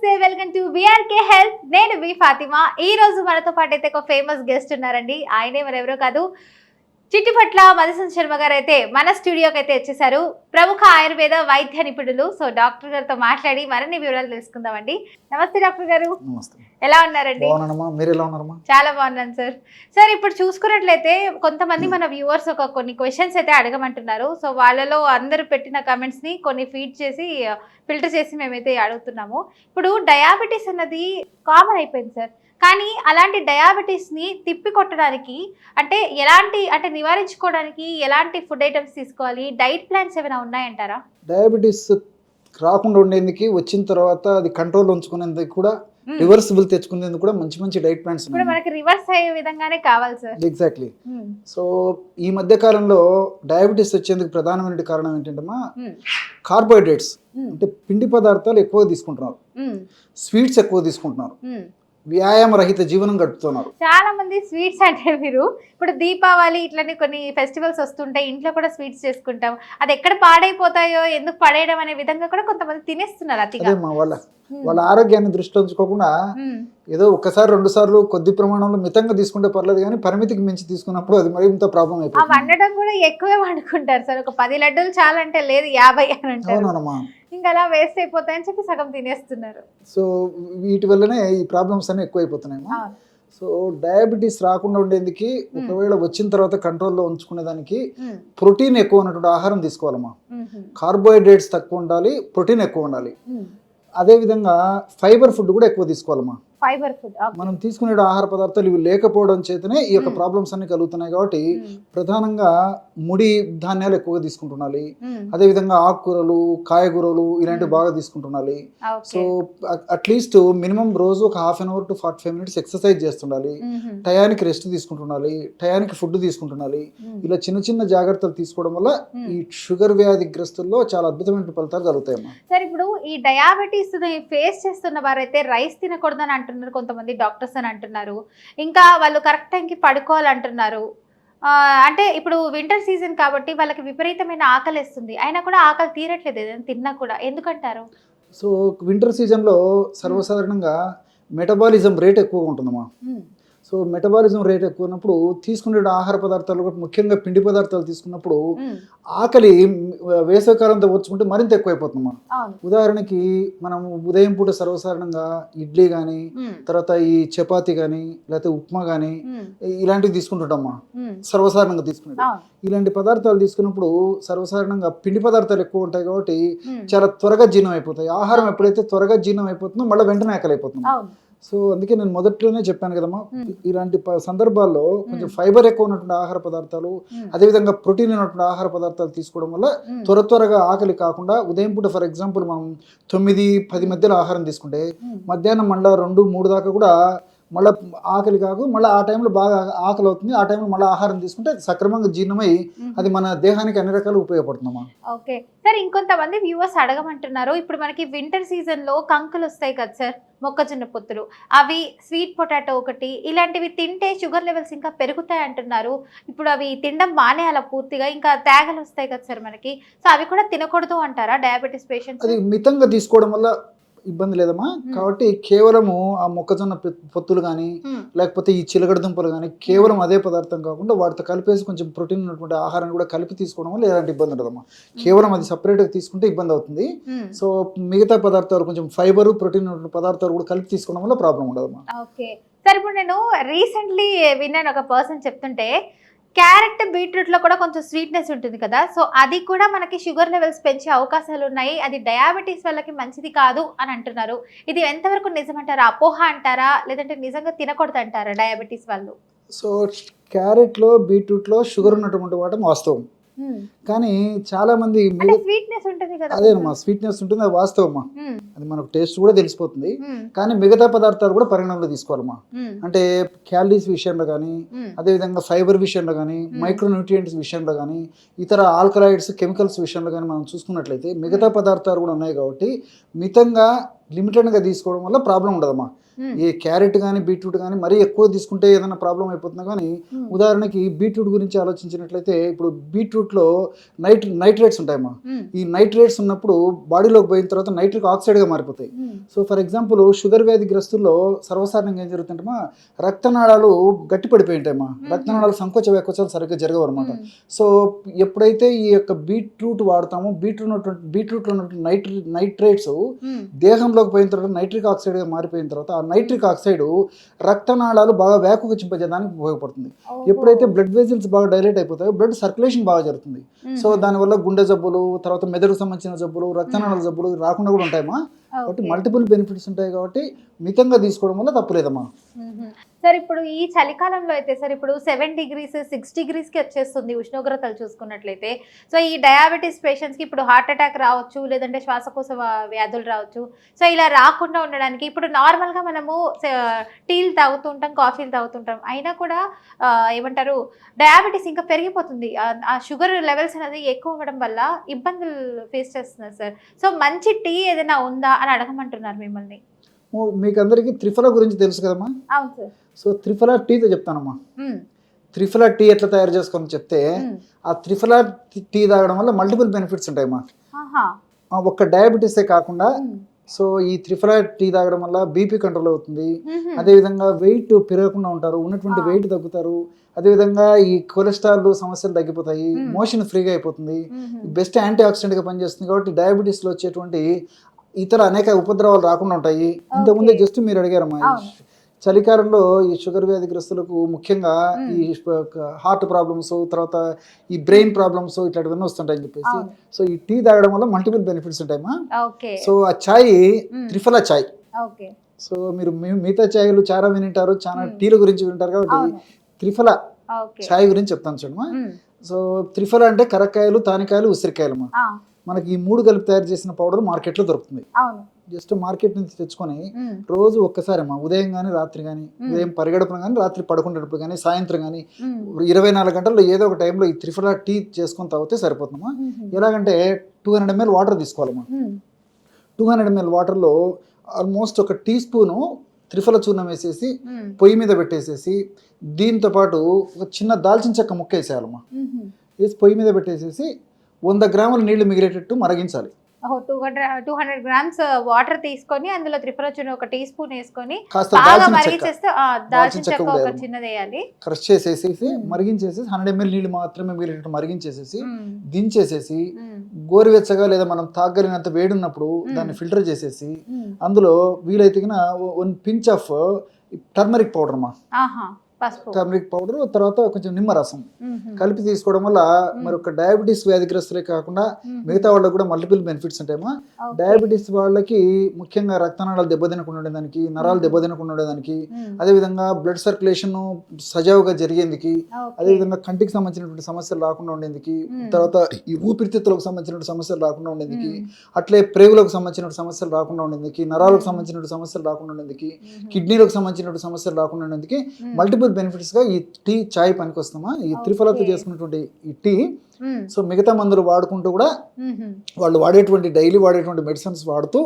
నమస్తే welcome to BRK health. నేను B Fatima. ఈ రోజు మనతో పాటు అయితే ఒక ఫేమస్ గెస్ట్ ఉన్నారండి. ఆయనే మరెవరో కాదు, చిట్టిపట్ల మధుసూదన్ శర్మ గారు అయితే మన స్టూడియోకి అయితే వచ్చేసారు. ప్రముఖ ఆయుర్వేద వైద్య నిపుణులు. సో డాక్టర్ గారితో మాట్లాడి మరిన్ని వివరాలు తెలుసుకుందామండి. నమస్తే డాక్టర్ గారు. నమస్తే. ఎలా ఉన్నారండి? మీరు ఎలా ఉన్నారమ్మా? చాలా బాగున్నాను సార్. సార్ ఇప్పుడు చూసుకున్నట్లయితే కొంతమంది మన వ్యూవర్స్ కొన్ని క్వశ్చన్స్ అయితే అడగమంటున్నారు. సో వాళ్ళలో అందరూ పెట్టిన కమెంట్స్ ని కొన్ని ఫీడ్ చేసి ఫిల్టర్ చేసి మేమైతే అడుగుతున్నాము. ఇప్పుడు డయాబెటీస్ అన్నది కామన్ అయిపోయింది సార్. కానీ అలాంటి డయాబెటీస్ని తిప్పి కొట్టడానికి అంటే నివారించుకోవడానికి ఎలాంటి ఫుడ్ ఐటమ్స్ తీసుకోవాలి, డైట్ ప్లాన్స్ ఏమైనా ఉన్నాయంటారా? డయాబెటీస్ రాకుండా ఉండేందుకు వచ్చిన తర్వాత అది కంట్రోల్ ఉంచుకునేందుకు కూడా రివర్సిబుల్ తెచ్చుకునేందుకు కూడా మంచి మంచి డైట్ ప్లాన్స్ ఇప్పుడు మనకి రివర్స్ అయ్యే విధంగానే కావాలి సార్. ఎగ్జాక్ట్లీ. సో ఈ మధ్య కాలంలో డయాబెటీస్ వచ్చేందుకు ప్రధానమైన కారణం ఏంటంటే కార్బోహైడ్రేట్స్ అంటే పిండి పదార్థాలు ఎక్కువ తీసుకుంటున్నారు, స్వీట్స్ ఎక్కువ తీసుకుంటున్నారు, వ్యాయామ రహిత జీవనం గడుపుతున్నారు. చాలా మంది స్వీట్స్ అంటే మీరు ఇప్పుడు దీపావళి ఇట్లనే కొన్ని ఫెస్టివల్స్ వస్తుంటాయి, ఇంట్లో కూడా స్వీట్స్ చేసుకుంటాం. అది ఎక్కడ పాడైపోతాయో ఎందుకు పడేయడం అనే విధంగా కూడా కొంతమంది తినేస్తున్నారు అతిగా. వాళ్ళ ఆరోగ్యాన్ని దృష్టిలో ఉంచుకోకుండా ఏదో ఒకసారి రెండు సార్లు కొద్ది ప్రమాణంలో మితంగా తీసుకుంటే పర్లేదు, కానీ పరిమితికి మించి తీసుకున్నప్పుడు అది మరి ఇంత ప్రాబ్లం అయిపోతుంది. వండడం కూడా ఎక్కువే వండుకుంటారు సార్. ఒక 10 లడ్డూలు చాలంటే లేదు 50 అని అంటారు. ఇంకా అలా వేస్ట్ అయిపోతాయని చెప్పి సగం తినేస్తున్నారు. సో వీటి వల్లనే ఈ ప్రాబ్లమ్స్ అన్ని ఎక్కువ అయిపోతున్నాయి. సో డయాబెటీస్ రాకుండా ఉండేందుకు ఒకవేళ వచ్చిన తర్వాత కంట్రోల్లో ఉంచుకునే దానికి ప్రోటీన్ ఎక్కువ ఉన్నటువంటి ఆహారం తీసుకోవాలమ్మా. కార్బోహైడ్రేట్స్ తక్కువ ఉండాలి, ప్రోటీన్ ఎక్కువ ఉండాలి. అదేవిధంగా ఫైబర్ ఫుడ్ కూడా ఎక్కువ తీసుకోవాలమ్మా. ఫైబర్ ఫుడ్ మనం తీసుకునే ఆహార పదార్థాలు ఇవి లేకపోవడం చేతనే ఈ యొక్క ప్రాబ్లమ్స్ అన్ని కలుగుతున్నాయి. కాబట్టి ప్రధానంగా ముడి ధాన్యాలు ఎక్కువగా తీసుకుంటున్నాలి. అదేవిధంగా ఆకుకూరలు, కాయగూరలు ఇలాంటివి బాగా తీసుకుంటున్నాలి. సో అట్లీస్ట్ మినిమం రోజు ఒక 1/2 అవర్ టు 45 మినిట్స్ ఎక్సర్సైజ్ చేస్తుండాలి. టయానికి రెస్ట్ తీసుకుంటున్నాలి, టయానికి ఫుడ్ తీసుకుంటున్నాలి. ఇలా చిన్న చిన్న జాగ్రత్తలు తీసుకోవడం వల్ల ఈ షుగర్ వ్యాధిగ్రస్తుల్లో చాలా అద్భుతమైన ఫలితాలు కలుగుతాయమ్మా. సార్ ఇప్పుడు ఈ డయాబెటీస్ ఫేస్ చేస్తున్న వారైతే రైస్ తినకూడదని అంటున్నారు కొంతమంది డాక్టర్స్ అని అంటున్నారు. ఇంకా వాళ్ళు కరెక్ట్ టైంకి పడుకోవాలంటున్నారు. అంటే ఇప్పుడు వింటర్ సీజన్ కాబట్టి వాళ్ళకి విపరీతమైన ఆకలి వేస్తుంది, అయినా కూడా ఆకలి తీరట్లేదు ఏదైనా తిన్నా కూడా. ఎందుకంటారు? సో వింటర్ సీజన్లో సర్వసాధారణంగా మెటబాలిజం రేట్ ఎక్కువగా ఉంటుందమ్మా. సో మెటబాలిజం రేట్ ఎక్కువ ఉన్నప్పుడు తీసుకునే ఆహార పదార్థాలు ముఖ్యంగా పిండి పదార్థాలు తీసుకున్నప్పుడు ఆకలి వేసవికాలంతో వచ్చుకుంటే మరింత ఎక్కువైపోతుందమ్మా. ఉదాహరణకి మనం ఉదయం పూట సర్వసాధారణంగా ఇడ్లీ కానీ, తర్వాత ఈ చపాతీ కానీ, లేకపోతే ఉప్మా కానీ ఇలాంటివి తీసుకుంటుంటామా. సర్వసాధారణంగా తీసుకుంటాం. ఇలాంటి పదార్థాలు తీసుకున్నప్పుడు సర్వసాధారణంగా పిండి పదార్థాలు ఎక్కువ ఉంటాయి కాబట్టి చాలా త్వరగా జీర్ణం అయిపోతాయి. ఆహారం ఎప్పుడైతే త్వరగా జీర్ణం అయిపోతుందో మళ్ళీ వెంటనే ఆకలి అయిపోతుంది. సో అందుకే నేను మొదట్లోనే చెప్పాను కదమ్మా, ఇలాంటి సందర్భాల్లో కొంచెం ఫైబర్ ఎక్కువ ఉన్నటువంటి ఆహార పదార్థాలు, అదేవిధంగా ప్రోటీన్ ఉన్నటువంటి ఆహార పదార్థాలు తీసుకోవడం వల్ల త్వరగా ఆకలి కాకుండా ఉదయం పూట ఫర్ ఎగ్జాంపుల్ మనం 9-10 మధ్యలో ఆహారం తీసుకుంటే మధ్యాహ్నం మళ్ళీ 2-3 దాకా కూడా మళ్ళీ ఆకలి కాకు, మళ్ళీ ఆ టైంలో బాగా ఆకలి అవుతుంది. ఆ టైంలో మళ్ళీ ఆహారం తీసుకుంటే సక్రమంగా జీర్ణమై అది మన దేహానికి అన్ని రకాలు ఉపయోగపడుతుందమ్మా. ఓకే సార్, ఇంకొంతమంది వ్యూవర్స్ అడగమంటున్నారు. ఇప్పుడు మనకి వింటర్ సీజన్ లో కంకులు వస్తాయి కదా సార్, మొక్కజొన్న పొత్తులు, అవి స్వీట్ పొటాటో ఒకటి, ఇలాంటివి తింటే షుగర్ లెవెల్స్ ఇంకా పెరుగుతాయి అంటున్నారు. ఇప్పుడు అవి తినడం మానేయాల పూర్తిగా, ఇంకా తేగలు వస్తాయి కదా సార్ మనకి, సో అవి కూడా తినకూడదు అంటారా డయాబెటీస్ పేషెంట్స్? అది మితంగా తీసుకోవడం వల్ల ఇబ్బంది లేదమ్మా. కాబట్టి కేవలము ఆ మొక్కజొన్న పొత్తులు కానీ, లేకపోతే ఈ చిలగడ దుంపలు కానీ కేవలం అదే పదార్థం కాకుండా వాటితో కలిపేసి కొంచెం ప్రోటీన్ ఉన్నటువంటి ఆహారాన్ని కూడా కలిపి తీసుకోవడం వల్ల ఎలాంటి ఇబ్బంది ఉండదమ్మా. కేవలం అది సపరేట్గా తీసుకుంటే ఇబ్బంది అవుతుంది. సో మిగతా పదార్థాలు కొంచెం ఫైబర్, ప్రోటీన్ ఉన్నటువంటి పదార్థాలు కూడా కలిపి తీసుకోవడం వల్ల ప్రాబ్లం ఉండదమ్మా. ఓకే సార్, ఇప్పుడు నేను రీసెంట్లీ విన్నాను, ఒక పర్సన్ చెప్తుంటే క్యారెట్, బీట్రూట్ లో కూడా కొంచెం స్వీట్నెస్ ఉంటుంది కదా, సో అది కూడా మనకి షుగర్ లెవెల్స్ పెంచే అవకాశాలు ఉన్నాయి, అది డయాబెటీస్ వాళ్ళకి మంచిది కాదు అని అంటున్నారు. ఇది ఎంతవరకు నిజమంటారా, అపోహ అంటారా, లేదంటే నిజంగా తినకూడదు అంటారా డయాబెటీస్ వాళ్ళు? సో క్యారెట్లో, బీట్రూట్లో షుగర్ ఉన్నటువంటి వాటం వాస్తవం. కానీ చాలా మంది స్వీట్నెస్ ఉంటుంది కదా, అదేనమ్మా స్వీట్నెస్ ఉంటుంది, అది వాస్తవమ్మా. అది మనకు టేస్ట్ కూడా తెలిసిపోతుంది. కానీ మిగతా పదార్థాలు కూడా పరిగణనలో తీసుకోవాలమ్మా. అంటే క్యాలరీస్ విషయంలో కానీ, అదేవిధంగా ఫైబర్ విషయంలో కానీ, మైక్రోన్యూట్రియంట్స్ విషయంలో కానీ, ఇతర ఆల్కలాయిడ్స్, కెమికల్స్ విషయంలో కానీ మనం చూసుకున్నట్లయితే మిగతా పదార్థాలు కూడా ఉన్నాయి. కాబట్టి మితంగా లిమిటెడ్గా తీసుకోవడం వల్ల ప్రాబ్లం ఉండదమ్మా. ఈ క్యారెట్ కానీ, బీట్రూట్ కానీ మరీ ఎక్కువ తీసుకుంటే ఏదైనా ప్రాబ్లం అయిపోతుంది. కానీ ఉదాహరణకి బీట్రూట్ గురించి ఆలోచించినట్లయితే ఇప్పుడు బీట్రూట్లో నైట్రేట్స్ ఉంటాయమ్మా. ఈ నైట్రేట్స్ ఉన్నప్పుడు బాడీలోకి పోయిన తర్వాత నైట్రిక్ ఆక్సైడ్గా మారిపోతాయి. సో ఫర్ ఎగ్జాంపుల్ షుగర్ వ్యాధి గ్రస్తుల్లో సర్వసాధారణంగా ఏం జరుగుతుంటమ్మా, రక్తనాళాలు గట్టి పడిపోయి ఉంటాయమ్మా. రక్తనాళాలు సంకోచ వ్యాకోచాలు సరిగ్గా జరగవు అనమాట. సో ఎప్పుడైతే ఈ యొక్క బీట్రూట్ వాడతామో బీట్రూట్లో ఉన్నటువంటి నైట్రేట్స్ దేహంలోకి పోయిన తర్వాత నైట్రిక్ ఆక్సైడ్గా మారిపోయిన తర్వాత ఆ నైట్రిక్ ఆక్సైడ్ రక్తనాళాలు బాగా వ్యాకుగా చింపజేయడానికి ఉపయోగపడుతుంది. ఎప్పుడైతే బ్లడ్ వెజిల్స్ బాగా డైలేట్ అయిపోతాయో బ్లడ్ సర్క్యులేషన్ బాగా జరుగుతుంది. సో దానివల్ల గుండె జబ్బులు, తర్వాత మెదడుకు సంబంధించిన జబ్బులు, రక్తనాళాల జబ్బులు రాకుండా కూడా ఉంటాయమ్మా. కాబట్టి మల్టిపుల్ బెనిఫిట్స్ ఉంటాయి కాబట్టి మితంగా తీసుకోవడం వల్ల తప్పులేదమ్మా. సార్ ఇప్పుడు ఈ చలికాలంలో అయితే సార్ ఇప్పుడు 7 degrees 6 degreesకి వచ్చేస్తుంది ఉష్ణోగ్రతలు చూసుకున్నట్లయితే. సో ఈ డయాబెటీస్ పేషెంట్స్కి ఇప్పుడు హార్ట్ అటాక్ రావచ్చు, లేదంటే శ్వాసకోశ వ్యాధులు రావచ్చు. సో ఇలా రాకుండా ఉండడానికి ఇప్పుడు నార్మల్గా మనము టీలు తాగుతుంటాం, కాఫీలు తాగుతుంటాం, అయినా కూడా ఏమంటారు డయాబెటీస్ ఇంకా పెరిగిపోతుంది. ఆ షుగర్ లెవెల్స్ అనేది ఎక్కువ అవ్వడం వల్ల ఇబ్బందులు ఫేస్ చేస్తున్నారు సార్. సో మంచి టీ ఏదైనా ఉందా అని అడగమంటున్నారు మిమ్మల్ని. మీకు అందరికీ త్రిఫలా గురించి తెలుసు కదమ్మా. అవును సార్. సో త్రిఫలా టీతో చెప్తానమ్మా. త్రిఫలా టీ ఎట్లా తయారు చేసుకోని చెప్తే, ఆ త్రిఫలా టీ తాగడం వల్ల మల్టిపుల్ బెనిఫిట్స్ ఉంటాయమ్మా. ఒక్క డయాబెటీసే కాకుండా సో ఈ త్రిఫలా టీ తాగడం వల్ల బీపీ కంట్రోల్ అవుతుంది. అదేవిధంగా వెయిట్ పెరగకుండా ఉంటారు, ఉన్నటువంటి వెయిట్ తగ్గుతారు. అదేవిధంగా ఈ కొలెస్ట్రాల్ సమస్యలు తగ్గిపోతాయి, మోషన్ ఫ్రీగా అయిపోతుంది, బెస్ట్ యాంటీ ఆక్సిడెంట్గా పనిచేస్తుంది. కాబట్టి డయాబెటీస్లో వచ్చేటువంటి ఇతర అనేక ఉపద్రవాలు రాకుండా ఉంటాయి. ఇంతకుముందే జస్ట్ మీరు అడిగారమ్మా, చలికాలంలో ఈ షుగర్ వ్యాధిగ్రస్తులకు ముఖ్యంగా ఈ హార్ట్ ప్రాబ్లమ్స్, తర్వాత ఈ బ్రెయిన్ ప్రాబ్లమ్స్ ఇట్లాంటివన్నీ వస్తుంటాయని చెప్పేసి, సో ఈ టీ తాగడం వల్ల మల్టిపుల్ బెనిఫిట్స్ ఉంటాయమ్మా. సో ఆ ఛాయ్ త్రిఫలా ఛాయ్. సో మీరు మిగతా ఛాయలు చాలా వినింటారు, చాలా టీల గురించి వింటారు, కాబట్టి త్రిఫలా ఛాయ్ గురించి చెప్తాను చూడమ్మా. సో త్రిఫలా అంటే కరక్కాయలు, తానికాయలు, ఉసిరికాయలమ్మా. మనకి ఈ 3 కలిపి తయారు చేసిన పౌడర్ మార్కెట్లో దొరుకుతుంది. జస్ట్ మార్కెట్ నుంచి తెచ్చుకొని రోజు ఒక్కసారి అమ్మా, ఉదయం కానీ రాత్రి కానీ, ఉదయం పరిగెడపన కానీ, రాత్రి పడుకునేటప్పుడు కానీ, సాయంత్రం కానీ 24 గంటల్లో ఏదో ఒక టైంలో ఈ త్రిఫలా టీ చేసుకొని తాగితే సరిపోతుందమ్మా. ఎలాగంటే 200 ml వాటర్ తీసుకోవాలమ్మా. 200 ml వాటర్లో ఆల్మోస్ట్ 1 టీ స్పూను త్రిఫల చూర్ణం వేసేసి పొయ్యి మీద పెట్టేసేసి, దీంతో పాటు ఒక చిన్న దాల్చిన చెక్క ముక్క వేసేయాలమ్మా. వేసి పొయ్యి మీద పెట్టేసేసి 100 గ్రాముల నీళ్లు మిగిలేటట్టు మరిగించాలి. 200 grams వాటర్ తీసుకొని అందులో త్రిఫలా చూర్ణం 1 టీ స్పూన్ వేసుకొని కాస్త దాల్చిన చెక్క ఒక చిన్నది వేయాలి, క్రష్ చేసేసి మరిగించేసి 100 ml నీళ్లు మాత్రమే మిగిలేటట్టు మరిగించేసేసి దించేసేసి, గోరువెచ్చగా లేదా మనం తాగలిగినంత వేడి ఉన్నప్పుడు దాన్ని ఫిల్టర్ చేసేసి, అందులో వీలైతే 1 pinch ఆఫ్ టర్మరిక్ పౌడర్ అమ్మా, టర్మరిక్ పౌడర్, తర్వాత కొంచెం నిమ్మరసం కలిపి తీసుకోవడం వల్ల మరి ఒక డయాబెటీస్ వ్యాధిగ్రస్తులే కాకుండా మిగతా వాళ్ళకి కూడా మల్టిపుల్ బెనిఫిట్స్ ఉంటాయమ్మా. డయాబెటీస్ వాళ్ళకి ముఖ్యంగా రక్తనాళాలు దెబ్బతినకుండా ఉండేదానికి, నరాలు దెబ్బతినకుండా ఉండేదానికి, అదేవిధంగా బ్లడ్ సర్క్యులేషన్ సజావుగా జరిగేందుకు, అదేవిధంగా కంటికి సంబంధించినటువంటి సమస్యలు రాకుండా ఉండేందుకు, తర్వాత ఈ ఊపిరితిత్తులకు సంబంధించినటువంటి సమస్యలు రాకుండా ఉండేందుకు, అట్లే ప్రేగులకు సంబంధించిన సమస్యలు రాకుండా ఉండేందుకు, నరాలకు సంబంధించినటువంటి సమస్యలు రాకుండా ఉండేందుకు, కిడ్నీలకు సంబంధించినటువంటి సమస్యలు రాకుండా ఉండేందుకు మల్టిపుల్ బెనిఫిట్స్ గా ఈ టీ చాయ్ పనికి వస్తామా. ఈ త్రిఫలాతో చేసుకున్నటువంటి ఈ టీ సో మిగతా మందులు వాడుకుంటూ కూడా వాళ్ళు వాడేటువంటి డైలీ వాడేటువంటి మెడిసిన్స్ వాడుతూ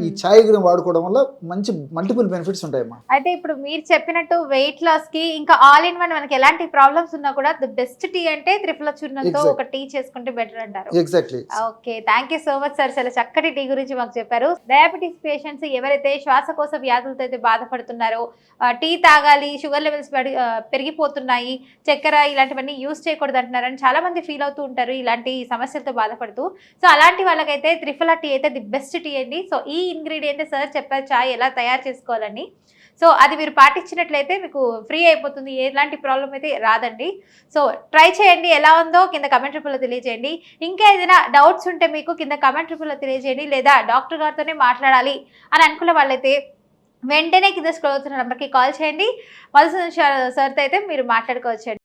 ఈ ఛాయ్ వాడుకోవడం వల్ల మంచి మల్టిపుల్ బెనిఫిట్స్ ఉంటాయమ్మా. అయితే ఇప్పుడు మీరు చెప్పినట్టు వెయిట్ లాస్ కి ఇంకా ఆల్ ఇన్ వన్ మనకి ఎలాంటి ప్రాబ్లమ్స్ ఉన్నా కూడా ది బెస్ట్ టీ అంటే త్రిఫలా చూర్ణంతో ఒక టీ చేసుకుంటే బెటర్ అంటారు. Exactly. Okay, thank you so much sir, చాలా చక్కటి టీ గురించి మాకు చెప్పారు. డయాబెటీస్ పేషెంట్స్ ఎవరైతే శ్వాసకోశ వ్యాధులతో అయితే బాధపడుతున్నారో, టీ తాగాలి, షుగర్ లెవెల్స్ పెరిగిపోతున్నాయి, చక్కెర ఇలాంటివన్నీ యూజ్ చేయకూడదు అంటున్నారని చాలా మంది ఫీల్ అవుతూ ఉంటారు ఇలాంటి సమస్యలతో బాధపడుతూ. సో అలాంటి వాళ్ళకైతే త్రిఫలా టీ అయితే ది బెస్ట్ టీ అండి. సో ఈ ఇంగ్రీడియంట్ సార్ చెప్పారు చాయ్ ఎలా తయారు చేసుకోవాలని. సో అది మీరు పాటించినట్లయితే మీకు ఫ్రీ అయిపోతుంది, ఎలాంటి ప్రాబ్లం అయితే రాదండి. సో ట్రై చేయండి, ఎలా ఉందో కింద కమెంట్ రూపంలో తెలియజేయండి. ఇంకా ఏదైనా డౌట్స్ ఉంటే మీకు కింద కమెంట్ రూపంలో తెలియజేయండి, లేదా డాక్టర్ గారితోనే మాట్లాడాలి అని అనుకున్న వాళ్ళైతే వెంటనే కింద స్క్రోల్ అవుతున్న నెంబర్కి కాల్ చేయండి. మధుసూదన్ సార్తో అయితే మీరు మాట్లాడుకోవచ్చండి.